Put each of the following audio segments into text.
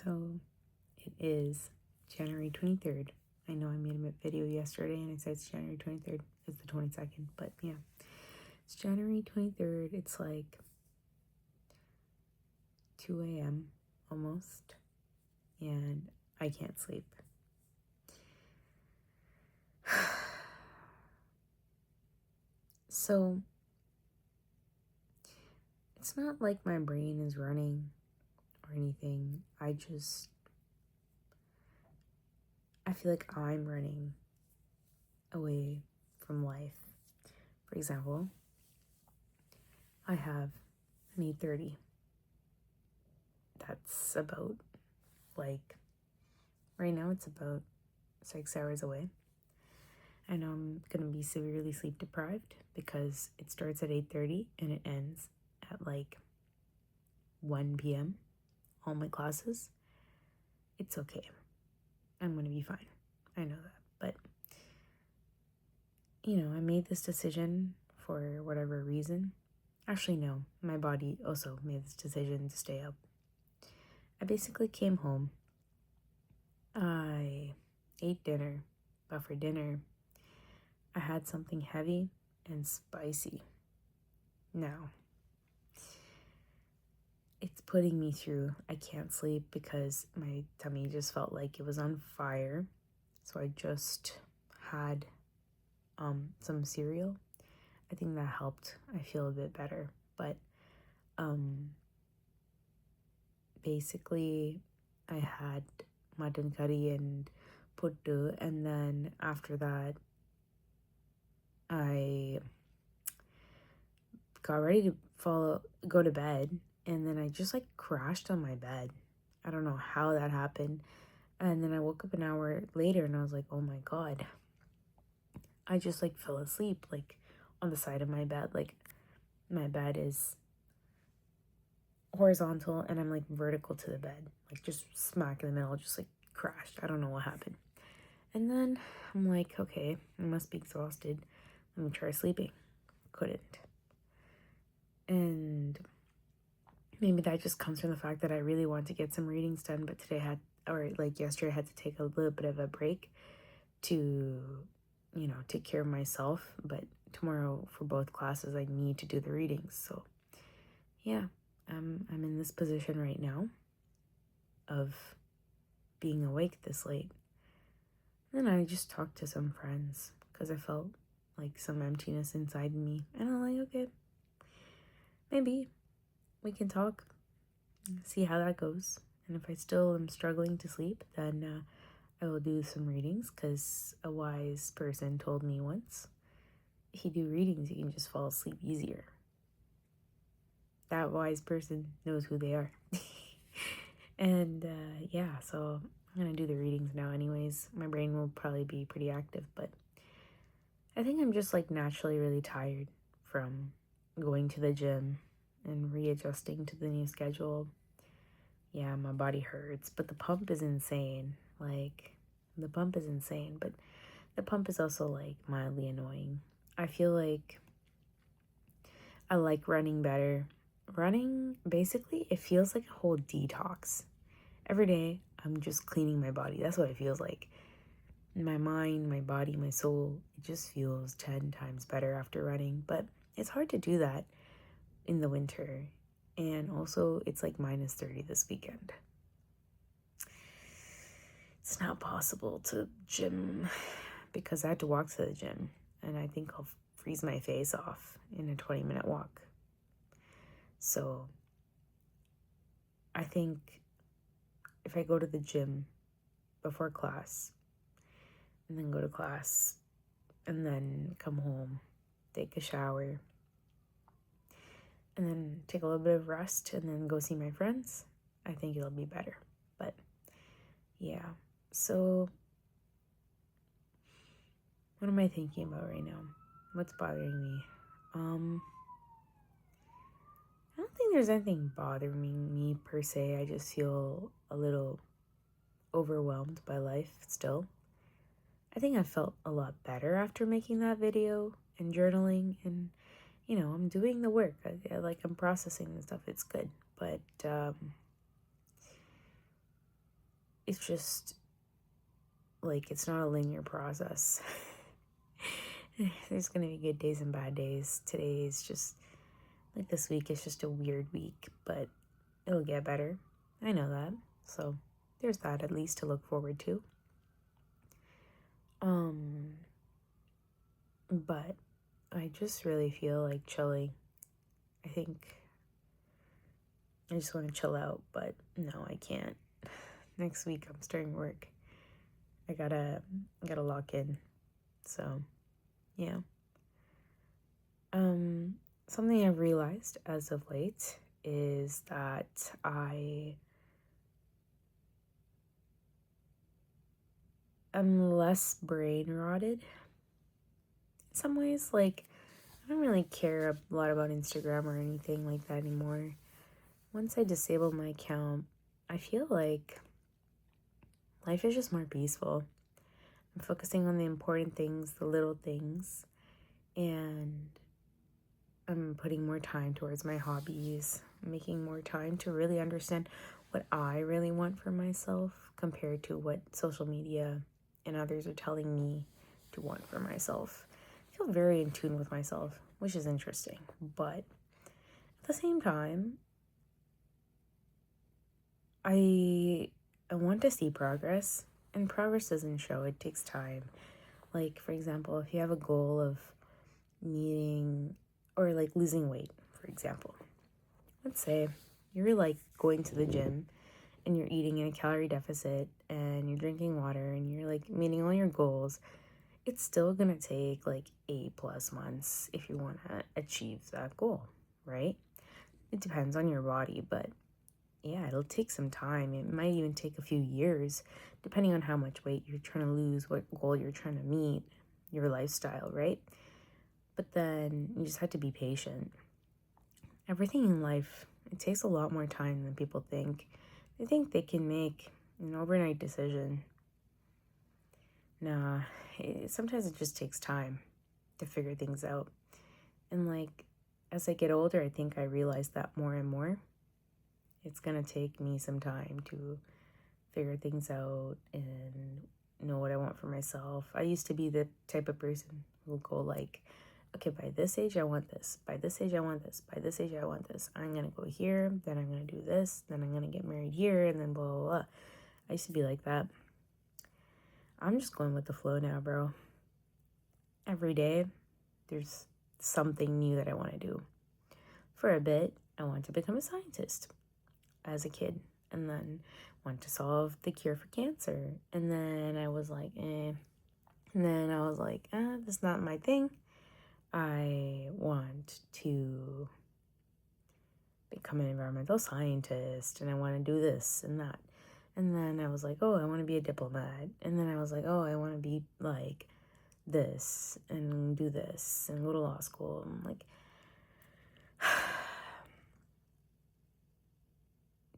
So it is January 23rd. I know I made a video yesterday and it says January 23rd. It's the 22nd, but yeah. It's January 23rd. It's like 2 a.m. almost, and I can't sleep. So it's not like my brain is running or anything. I feel like I'm running away from life. For example, I have an 8:30. That's about, like, right now it's about 6 hours away. I know I'm going to be severely sleep deprived because it starts at 8:30 and it ends at like 1 p.m. All my classes. It's okay. I'm going to be fine. I know that. But, I made this decision for whatever reason. Actually, no. My body also made this decision to stay up. I basically came home. I ate dinner. But for dinner, I had something heavy and spicy. Now, it's putting me through. I can't sleep because my tummy just felt like it was on fire. So I just had some cereal. I think that helped. I feel a bit better. But basically, I had mutton curry and puttu, and then after that, I got ready to go to bed, and then I just like crashed on my bed. I don't know how that happened. And then I woke up an hour later and I was like, oh my God. I just like fell asleep like on the side of my bed. Like my bed is horizontal and I'm like vertical to the bed. Like just smack in the middle, just like crashed. I don't know what happened. And then I'm like, okay, I must be exhausted. Let me try sleeping. Couldn't. And maybe that just comes from the fact that I really want to get some readings done, but yesterday I had to take a little bit of a break to, take care of myself. But tomorrow for both classes, I need to do the readings. So yeah, I'm in this position right now of being awake this late. And then I just talked to some friends because I felt like some emptiness inside me. And I'm like, okay, maybe we can talk, see how that goes. And if I still am struggling to sleep, then I will do some readings because a wise person told me once, if you do readings, you can just fall asleep easier. That wise person knows who they are. And yeah, so I'm going to do the readings now anyways. My brain will probably be pretty active, but I think I'm just like naturally really tired from going to the gym and readjusting to the new schedule. Yeah, my body hurts, but the pump is insane. Like, the pump is insane, but the pump is also like mildly annoying. I feel like I like running better. Running, basically, it feels like a whole detox. Every day, I'm just cleaning my body. That's what it feels like. My mind, my body, my soul, it just feels 10 times better after running. But it's hard to do that in the winter. And also, it's like minus 30 this weekend. It's not possible to gym because I had to walk to the gym. And I think I'll freeze my face off in a 20-minute walk. So I think if I go to the gym before class and then go to class and then come home, take a shower, and then take a little bit of rest and then go see my friends, I think it'll be better. But yeah, so what am I thinking about right now? What's bothering me? I don't think there's anything bothering me per se. I just feel a little overwhelmed by life still. I think I felt a lot better after making that video and journaling, and I'm doing the work. I'm processing the stuff. It's good, but it's just like it's not a linear process. There's gonna be good days and bad days. Today is just like this week is just a weird week, but it'll get better. I know that. So there's that at least to look forward to. But I just really feel like chilling. I think I just want to chill out, but no, I can't. Next week I'm starting work. I gotta lock in. So, yeah. Something I've realized as of late is that I am less brain rotted in some ways. Like, I don't really care a lot about Instagram or anything like that anymore. Once I disable my account, I feel like life is just more peaceful. I'm focusing on the important things, the little things, and I'm putting more time towards my hobbies, making more time to really understand what I really want for myself compared to what social media and others are telling me to want for myself. I feel very in tune with myself, which is interesting, but at the same time, I want to see progress, and progress doesn't show, it takes time. Like, for example, if you have a goal of needing or like losing weight, for example, let's say you're like going to the gym and you're eating in a calorie deficit and you're drinking water and you're like meeting all your goals, it's still gonna take like 8+ months if you want to achieve that goal, right? It depends on your body, but yeah, it'll take some time. It might even take a few years, depending on how much weight you're trying to lose, what goal you're trying to meet, your lifestyle, right? But then you just have to be patient. Everything in life, it takes a lot more time than people think. They think they can make an overnight decision. Nah, sometimes it just takes time to figure things out. And like, as I get older, I think I realize that more and more. It's gonna take me some time to figure things out and know what I want for myself. I used to be the type of person who would go like, okay, by this age I want this, by this age I want this, by this age I want this. I'm gonna go here, then I'm gonna do this, then I'm gonna get married here, and then blah blah blah. I used to be like that. I'm just going with the flow now, bro. Every day there's something new that I want to do. For a bit, I wanted to become a scientist as a kid, and then want to solve the cure for cancer. And then I was like, eh. And then I was like, that's not my thing. I want to become an environmental scientist, and I want to do this and that. And then I was like, oh, I want to be a diplomat. And then I was like, oh, I want to be like this and do this and go to law school. I'm like,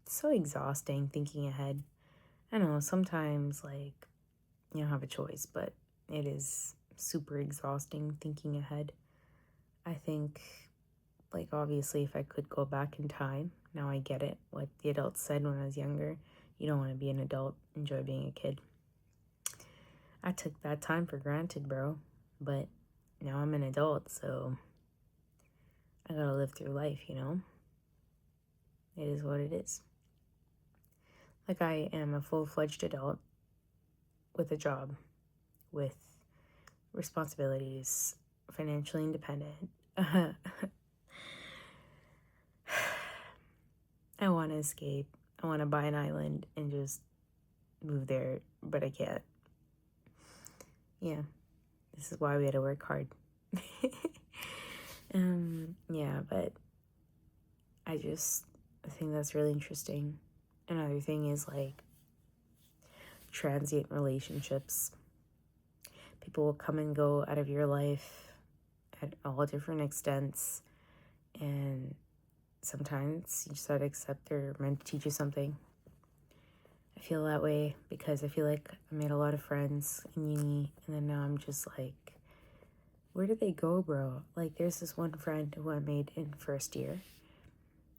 it's so exhausting thinking ahead. I know sometimes like you don't have a choice, but it is super exhausting thinking ahead. I think, like, obviously, if I could go back in time, now I get it. What the adults said when I was younger, you don't want to be an adult, enjoy being a kid. I took that time for granted, bro. But now I'm an adult, so I gotta live through life, you know? It is what it is. Like, I am a full-fledged adult with a job, with responsibilities, financially independent. I want to escape. I want to buy an island and just move there, but I can't. Yeah, this is why we had to work hard. Yeah, but I think that's really interesting. Another thing is like transient relationships. People will come and go out of your life at all different extents, and sometimes you just gotta accept they're meant to teach you something. I feel that way because I feel like I made a lot of friends in uni, and then now I'm just like, where did they go, bro? Like, there's this one friend who I made in first year.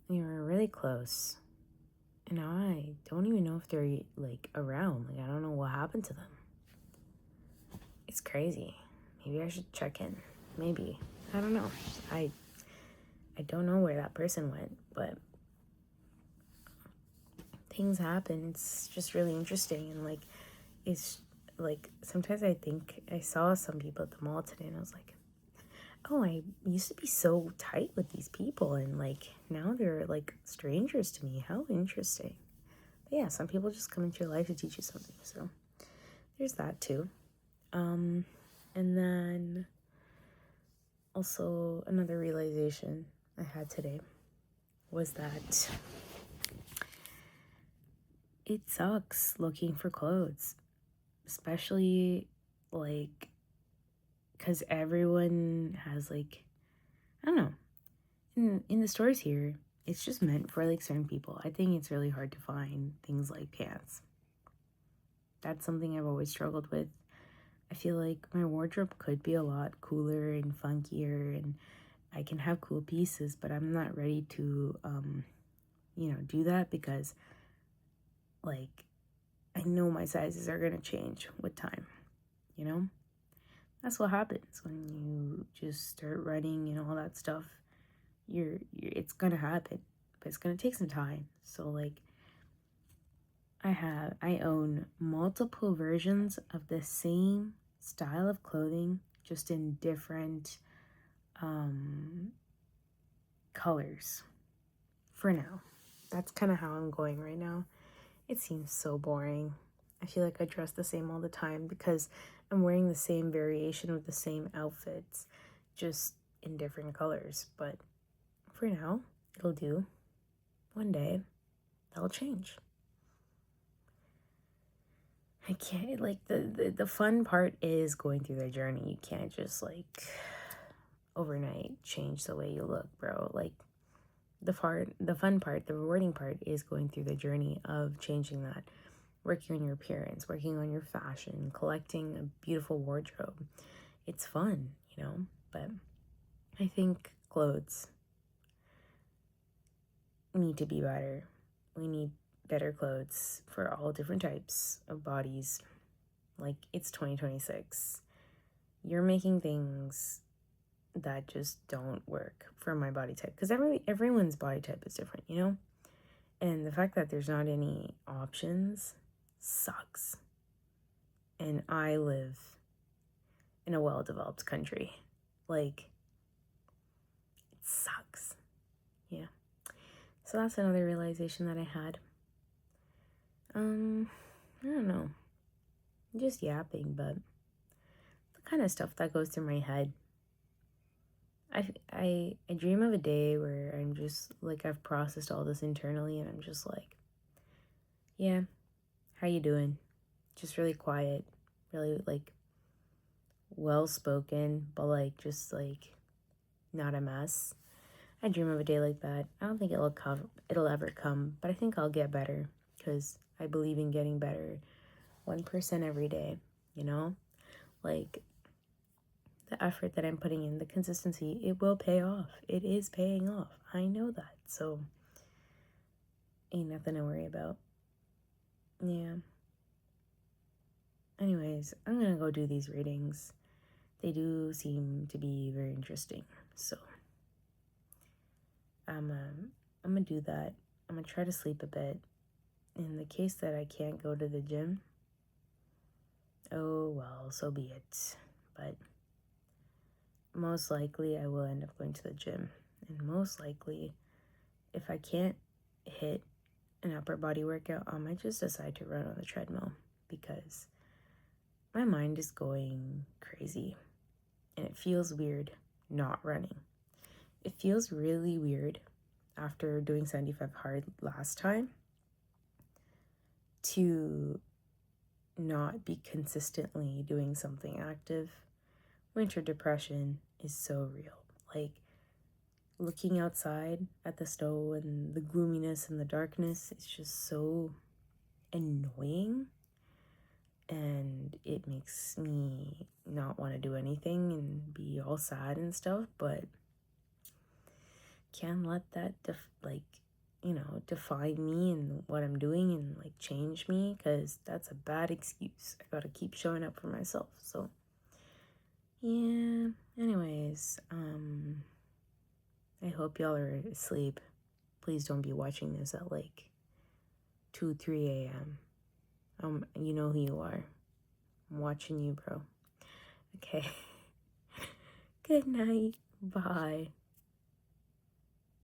We were really close. And now I don't even know if they're like around. Like, I don't know what happened to them. It's crazy. Maybe I should check in. Maybe. I don't know. I don't know where that person went, but things happen. It's just really interesting. And like, it's like sometimes I think I saw some people at the mall today and I was like, oh, I used to be so tight with these people and like now they're like strangers to me. How interesting. But yeah, some people just come into your life to teach you something. So there's that too. And then also another realization I had today was that it sucks looking for clothes, especially like because everyone has like, I don't know, in the stores here, it's just meant for like certain people. I think it's really hard to find things like pants. That's something I've always struggled with. I feel like my wardrobe could be a lot cooler and funkier and I can have cool pieces, but I'm not ready to do that because like I know my sizes are going to change with time, you know? That's what happens when you just start running and all that stuff. You're it's going to happen, but it's going to take some time. So like I own multiple versions of the same style of clothing just in different colors for now. That's kind of how I'm going right now. It seems so boring. I feel like I dress the same all the time because I'm wearing the same variation of the same outfits, just in different colors. But for now, it'll do. One day, that'll change. I can't, like, the fun part is going through the journey. You can't just, like, overnight change the way you look, bro. Like, the fun part, the rewarding part is going through the journey of changing that. Working on your appearance, working on your fashion, collecting a beautiful wardrobe. It's fun, but I think clothes need to be better. We need better clothes for all different types of bodies. Like, it's 2026. You're making things that just don't work for my body type because everyone's body type is different, and the fact that there's not any options sucks. And I live in a well-developed country. Like, it sucks. Yeah. So that's another realization that I had. I don't know. I'm just yapping, but the kind of stuff that goes through my head. I dream of a day where I'm just like I've processed all this internally and I'm just like, yeah, how you doing? Just really quiet, really like well spoken, but like just like not a mess. I dream of a day like that. I don't think it'll ever come, but I think I'll get better because I believe in getting better 1% every day, Like the effort that I'm putting in, the consistency, it will pay off. It is paying off. I know that. So ain't nothing to worry about. Yeah. Anyways, I'm gonna go do these readings. They do seem to be very interesting. So I'm gonna do that. I'm gonna try to sleep a bit. In the case that I can't go to the gym, oh well, so be it. But most likely I will end up going to the gym. And most likely, if I can't hit an upper body workout, I might just decide to run on the treadmill because my mind is going crazy and it feels weird not running. It feels really weird after doing 75 hard last time to not be consistently doing something active. Winter depression is so real. Like, looking outside at the snow and the gloominess and the darkness is just so annoying, and it makes me not want to do anything and be all sad and stuff, but can't let that you know, define me and what I'm doing and like change me, because that's a bad excuse. I gotta keep showing up for myself. So yeah, anyways, I hope y'all are asleep. Please don't be watching this at like 2, 3 a.m. You know who you are. I'm watching you, bro. Okay. Good night. Bye.